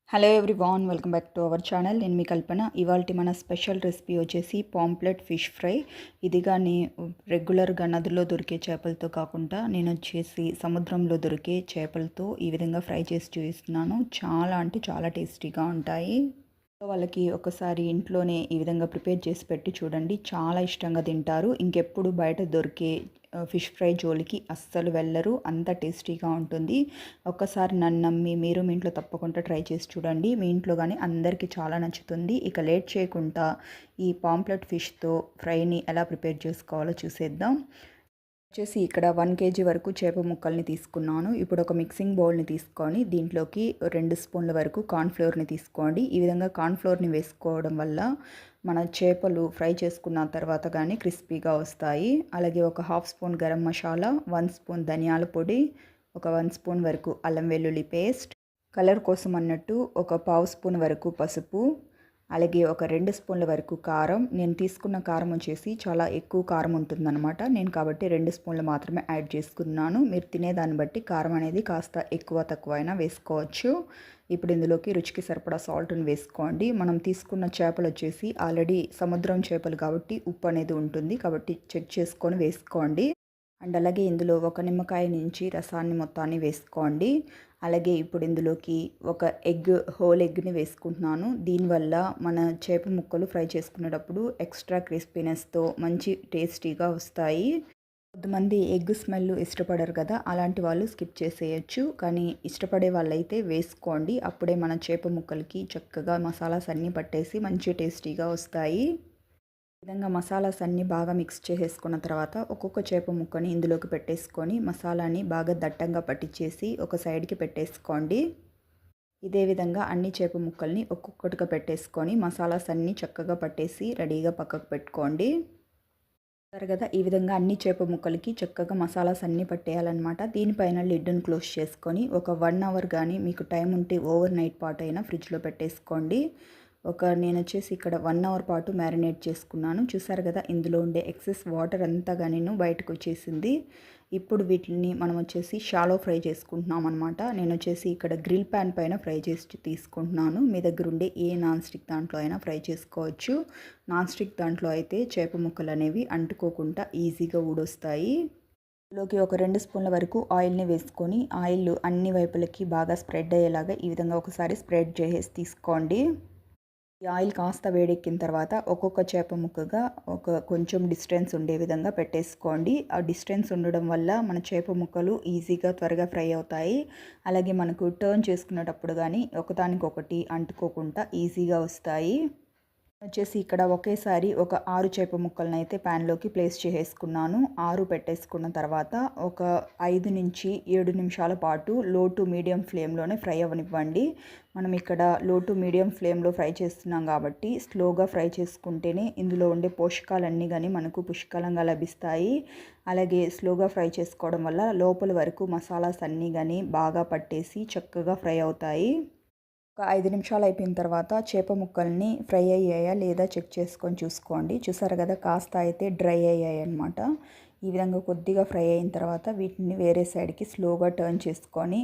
Hello everyone, welcome back to our channel. నేను మీ కల్పన. ఇవాల్టి మన స్పెషల్ రెసిపీ వచ్చేసి పాంప్లెట్ ఫిష్ ఫ్రై. ఇది కానీ రెగ్యులర్గా నదిలో దొరికే చేపలతో కాకుండా నేను వచ్చేసి సముద్రంలో దొరికే చేపలతో ఈ విధంగా ఫ్రై చేసి చూపిస్తున్నాను. చాలా అంటే చాలా టేస్టీగా ఉంటాయి. వాళ్ళకి ఒకసారి ఇంట్లోనే ఈ విధంగా ప్రిపేర్ చేసి పెట్టి చూడండి, చాలా ఇష్టంగా తింటారు. ఇంకెప్పుడు బయట దొరికే ఫిష్ ఫ్రై జోలికి అస్సలు వెళ్ళరు, అంత టేస్టీగా ఉంటుంది. ఒక్కసారి నన్ను నమ్మి మీరు మీ ఇంట్లో తప్పకుండా ట్రై చేసి చూడండి. మీ ఇంట్లో కానీ అందరికీ చాలా నచ్చుతుంది. ఇక లేట్ చేయకుండా ఈ పాంప్లెట్ ఫిష్తో ఫ్రైని ఎలా ప్రిపేర్ చేసుకోవాలో చూసేద్దాం. వచ్చేసి ఇక్కడ 1 kg వరకు చేప ముక్కల్ని తీసుకున్నాను. ఇప్పుడు ఒక మిక్సింగ్ బౌల్ని తీసుకొని దీంట్లోకి 2 స్పూన్ల వరకు కార్న్ఫ్లోర్ని తీసుకోండి. ఈ విధంగా కార్న్ఫ్లోర్ని వేసుకోవడం వల్ల మన చేపలు ఫ్రై చేసుకున్న తర్వాత కానీ క్రిస్పీగా వస్తాయి. అలాగే ఒక 1/2 స్పూన్ గరం మసాలా, 1 స్పూన్ ధనియాల పొడి, ఒక 1 స్పూన్ వరకు అల్లం వెల్లుల్లి పేస్ట్, కలర్ కోసం అన్నట్టు ఒక 1/2 స్పూన్ వరకు పసుపు, అలాగే ఒక 2 స్పూన్ల వరకు కారం. నేను తీసుకున్న కారం వచ్చేసి చాలా ఎక్కువ కారం ఉంటుందన్నమాట. నేను కాబట్టి 2 స్పూన్లు మాత్రమే యాడ్ చేసుకున్నాను. మీరు తినేదాన్ని బట్టి కారం అనేది కాస్త ఎక్కువ తక్కువ అయినా వేసుకోవచ్చు. ఇప్పుడు ఇందులోకి రుచికి సరిపడా సాల్ట్ని వేసుకోండి. మనం తీసుకున్న చేపలు వచ్చేసి ఆల్రెడీ సముద్రం చేపలు కాబట్టి ఉప్పు అనేది ఉంటుంది, కాబట్టి చెక్ చేసుకొని వేసుకోండి. అండ్ అలాగే ఇందులో ఒక నిమ్మకాయ నుంచి రసాన్ని మొత్తాన్ని వేసుకోండి. అలాగే ఇప్పుడు ఇందులోకి ఒక హోల్ ఎగ్ని వేసుకుంటున్నాను. దీనివల్ల మన చేప ముక్కలు ఫ్రై చేసుకునేటప్పుడు ఎక్స్ట్రా క్రిస్పీనెస్తో మంచి టేస్టీగా వస్తాయి. కొంతమంది ఎగ్ స్మెల్ ఇష్టపడరు కదా, అలాంటి వాళ్ళు స్కిప్ చేసేయచ్చు. కానీ ఇష్టపడే వాళ్ళైతే వేసుకోండి. అప్పుడే మన చేప ముక్కలకి చక్కగా మసాలాస్ అన్నీ పట్టేసి మంచి టేస్టీగా వస్తాయి. ఈ విధంగా మసాలాస్ అన్నీ బాగా మిక్స్ చేసేసుకున్న తర్వాత ఒక్కొక్క చేప ముక్కని ఇందులోకి పెట్టేసుకొని మసాలాని బాగా దట్టంగా పట్టించేసి ఒక సైడ్కి పెట్టేసుకోండి. ఇదే విధంగా అన్ని చేప ముక్కల్ని ఒక్కొక్కటిగా పెట్టేసుకొని మసాలాస్ అన్నీ చక్కగా పట్టేసి రెడీగా పక్కకు పెట్టుకోండి. కదా, ఈ విధంగా అన్ని చేప ముక్కలకి చక్కగా మసాలాస్ అన్నీ పట్టేయాలన్నమాట. దీనిపైన లిడ్ని క్లోజ్ చేసుకొని ఒక 1 అవర్ కానీ మీకు టైం ఉంటే ఓవర్ నైట్ పాటు అయినా ఫ్రిడ్జ్లో పెట్టేసుకోండి. నేను వచ్చేసి ఇక్కడ 1 అవర్ పాటు మ్యారినేట్ చేసుకున్నాను. చూసారు కదా, ఇందులో ఉండే ఎక్సెస్ వాటర్ అంతా కానీ బయటకు వచ్చేసింది. ఇప్పుడు వీటిని మనం వచ్చేసి షాలో ఫ్రై చేసుకుంటున్నాం అనమాట. నేను వచ్చేసి ఇక్కడ గ్రిల్ ప్యాన్ పైన ఫ్రై చేసి తీసుకుంటున్నాను. మీ దగ్గర ఉండే ఏ నాన్ స్టిక్ దాంట్లో అయినా ఫ్రై చేసుకోవచ్చు. నాన్ స్టిక్ దాంట్లో అయితే చేప ముక్కలు అనేవి అంటుకోకుండా ఈజీగా ఊడొస్తాయి. ఇందులోకి ఒక 2 స్పూన్ల వరకు ఆయిల్ని వేసుకొని ఆయిల్ అన్ని వైపులకి బాగా స్ప్రెడ్ అయ్యేలాగా ఈ విధంగా ఒకసారి స్ప్రెడ్ చేసేసి తీసుకోండి. ఈ ఆయిల్ కాస్త వేడెక్కిన తర్వాత ఒక్కొక్క చేప ముక్కగా కొంచెం డిస్టెన్స్ ఉండే విధంగా పెట్టేసుకోండి. ఆ డిస్టెన్స్ ఉండడం వల్ల మన చేప ముక్కలు ఈజీగా త్వరగా ఫ్రై అవుతాయి. అలాగే మనకు టర్న్ చేసుకునేటప్పుడు కానీ ఒకదానికొకటి అంటుకోకుండా ఈజీగా వస్తాయి. వచ్చేసి ఇక్కడ ఒకేసారి ఒక 6 చేప ముక్కలను అయితే ప్యాన్లోకి ప్లేస్ చేసేసుకున్నాను. 6 పెట్టేసుకున్న తర్వాత ఒక 5 నుంచి 7 నిమిషాల పాటు లో టు మీడియం ఫ్లేమ్లోనే ఫ్రై అవ్వనివ్వండి. మనం ఇక్కడ లో టు మీడియం ఫ్లేమ్లో ఫ్రై చేస్తున్నాం కాబట్టి స్లోగా ఫ్రై చేసుకుంటేనే ఇందులో ఉండే పోషకాలన్నీ కానీ మనకు పుష్కలంగా లభిస్తాయి. అలాగే స్లోగా ఫ్రై చేసుకోవడం వల్ల లోపల వరకు మసాలాస్ అన్నీ కానీ బాగా పట్టేసి చక్కగా ఫ్రై అవుతాయి. ఒక 5 నిమిషాలు అయిపోయిన తర్వాత చేప ముక్కల్ని ఫ్రై అయ్యాయా లేదా చెక్ చేసుకొని చూసుకోండి. చూసారు కదా, కాస్త అయితే డ్రై అయ్యాయి అన్నమాట. ఈ విధంగా కొద్దిగా ఫ్రై అయిన తర్వాత వీటిని వేరే సైడ్కి స్లోగా టర్న్ చేసుకొని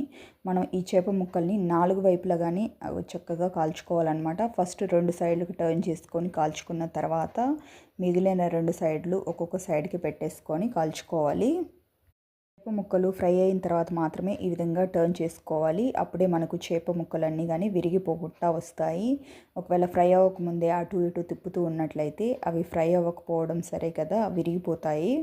మనం ఈ చేప ముక్కల్ని 4 వైపులా కానీ చక్కగా కాల్చుకోవాలన్నమాట. ఫస్ట్ 2 సైడ్లకు టర్న్ చేసుకొని కాల్చుకున్న తర్వాత మిగిలిన 2 సైడ్లు ఒక్కొక్క సైడ్కి పెట్టేసుకొని కాల్చుకోవాలి. చేప ముక్కలు ఫ్రై అయిన తర్వాత మాత్రమే ఈ విధంగా టర్న్ చేసుకోవాలి. అప్పుడే మనకు చేప ముక్కలన్నీ కానీ విరిగిపోకుండా వస్తాయి. ఒకవేళ ఫ్రై అవ్వకముందే అటు ఇటు తిప్పుతూ ఉన్నట్లయితే అవి ఫ్రై అవ్వకపోవడం సరే కదా, విరిగిపోతాయి.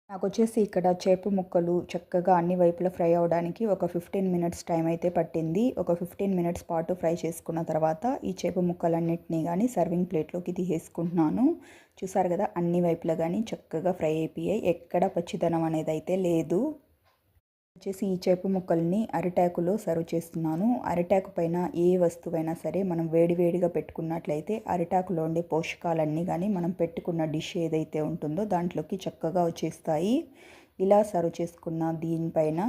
నాకు వచ్చేసి ఇక్కడ చేప ముక్కలు చక్కగా అన్ని వైపులా ఫ్రై అవ్వడానికి ఒక 15 మినిట్స్ టైం అయితే పట్టింది. ఒక 15 మినిట్స్ పాటు ఫ్రై చేసుకున్న తర్వాత ఈ చేప ముక్కలన్నిటినీ కానీ సర్వింగ్ ప్లేట్లోకి తీసేసుకుంటున్నాను. చూసారు కదా, అన్ని వైపులా కానీ చక్కగా ఫ్రై అయిపోయాయి. ఎక్కడ పచ్చిదనం అనేది అయితే లేదు. వచ్చేసి ఈ చేప ముక్కల్ని అరిటాకులో సర్వ్ చేస్తున్నాను. అరిటాకు పైన ఏ వస్తువైనా సరే మనం వేడివేడిగా పెట్టుకున్నట్లయితే అరిటాకులో ఉండే పోషకాలన్నీ కానీ మనం పెట్టుకున్న డిష్ ఏదైతే ఉంటుందో దాంట్లోకి చక్కగా వచ్చేస్తాయి. ఇలా సర్వ్ చేసుకున్న దీనిపైన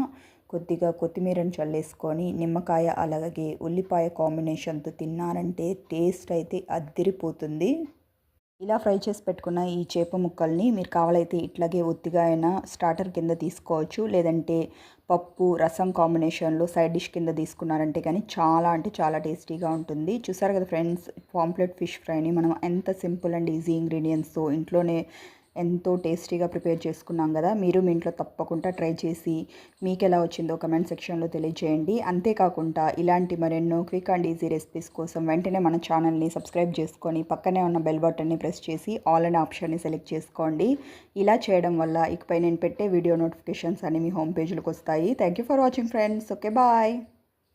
కొద్దిగా కొత్తిమీరను చల్లేసుకొని నిమ్మకాయ అలాగే ఉల్లిపాయ కాంబినేషన్తో తిన్నారంటే టేస్ట్ అయితే అద్దిరిపోతుంది. ఇలా ఫ్రై చేసి పెట్టుకున్న ఈ చేప ముక్కల్ని మీరు కావాలైతే ఇట్లాగే ఒత్తిగా అయినా స్టార్టర్ కింద తీసుకోవచ్చు, లేదంటే పప్పు రసం కాంబినేషన్లో సైడ్ డిష్ కింద తీసుకున్నారంటే కానీ చాలా అంటే చాలా టేస్టీగా ఉంటుంది. చూసారు కదా ఫ్రెండ్స్, పాంప్లెట్ ఫిష్ ఫ్రైని మనం ఎంత సింపుల్ అండ్ ఈజీ ఇంగ్రీడియంట్స్తో ఇంట్లోనే ఎంతో టేస్టీగా ప్రిపేర్ చేసుకున్నాం కదా. మీరు మీ ఇంట్లో తప్పకుండా ట్రై చేసి మీకు ఎలా వచ్చిందో కమెంట్ సెక్షన్లో తెలియజేయండి. అంతేకాకుండా ఇలాంటి మరెన్నో క్విక్ అండ్ ఈజీ రెసిపీస్ కోసం వెంటనే మన ఛానల్ని సబ్స్క్రైబ్ చేసుకొని పక్కనే ఉన్న బెల్ బటన్ని ప్రెస్ చేసి ఆల్ అనే ఆప్షన్ని సెలెక్ట్ చేసుకోండి. ఇలా చేయడం వల్ల ఇకపై నేను పెట్టే వీడియో నోటిఫికేషన్స్ అన్ని మీ హోమ్ పేజ్లోకి వస్తాయి. Thank you for watching friends. Okay, bye.